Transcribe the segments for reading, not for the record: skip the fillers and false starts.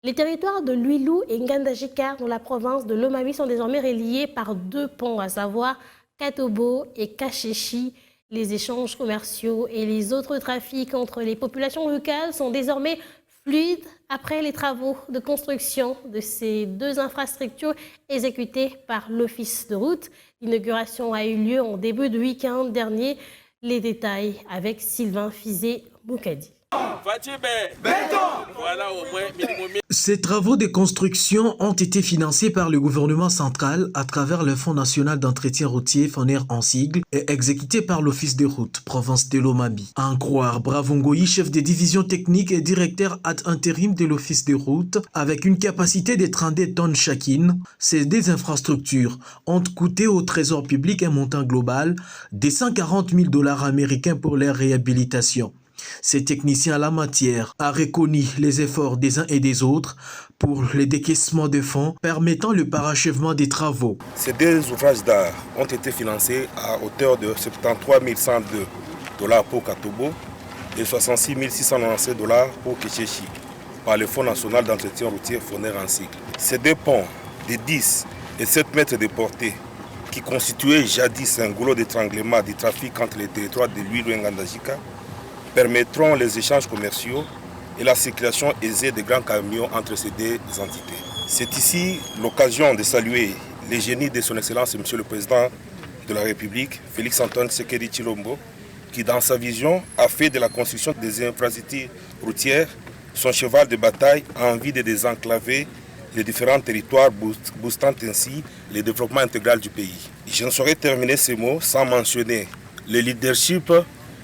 Les territoires de Luilou et Ngandajika dans la province de Lomami sont désormais reliés par 2 ponts, à savoir Katobo et Kasheshi. Les échanges commerciaux et les autres trafics entre les populations locales sont désormais fluides après les travaux de construction de ces 2 infrastructures exécutées par l'Office de route. L'inauguration a eu lieu en début de week-end dernier. Les détails avec Sylvain Fizé-Moukadi. Ces travaux de construction ont été financés par le gouvernement central à travers le Fonds national d'entretien routier FONER en sigle et exécutés par l'Office de route, province de Lomami. À en croire Bravongoyi, chef de division technique et directeur ad intérim de l'Office de route, avec une capacité de 32 tonnes chacune, ces 2 infrastructures ont coûté au trésor public un montant global de 140 000 $ américains pour leur réhabilitation. Ces techniciens à la matière a reconnu les efforts des uns et des autres pour le décaissement de fonds permettant le parachèvement des travaux. Ces 2 ouvrages d'art ont été financés à hauteur de 73 102 $ pour Katobo et 66 697 $ pour Kesheshi par le Fonds national d'entretien routier FONER en sigle. Ces 2 ponts de 10 et 7 mètres de portée qui constituaient jadis un goulot d'étranglement du trafic entre les territoires de Luilou et Ngandajika permettront les échanges commerciaux et la circulation aisée des grands camions entre ces 2 entités. C'est ici l'occasion de saluer les génies de son Excellence, Monsieur le Président de la République, Félix Antoine Tshisekedi Tshilombo, qui dans sa vision a fait de la construction des infrastructures routières son cheval de bataille en vue de désenclaver les différents territoires, boostant ainsi le développement intégral du pays. Je ne saurais terminer ces mots sans mentionner le leadership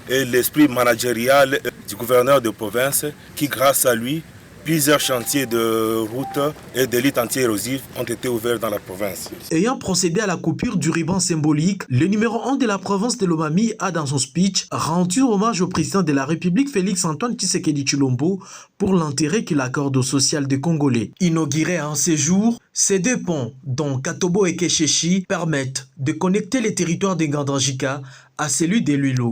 et l'esprit managérial du gouverneur de province qui, grâce à lui, plusieurs chantiers de routes et de lutte anti-érosive ont été ouverts dans la province. Ayant procédé à la coupure du ruban symbolique, le numéro 1 de la province de Lomami a dans son speech rendu hommage au président de la République Félix Antoine Tshisekedi Tshilombo pour l'intérêt qu'il accorde aux social des Congolais. Inauguré en séjour, ces 2 ponts, dont Katobo et Kesheshi, permettent de connecter les territoires de Ngandajika à celui de Luilou.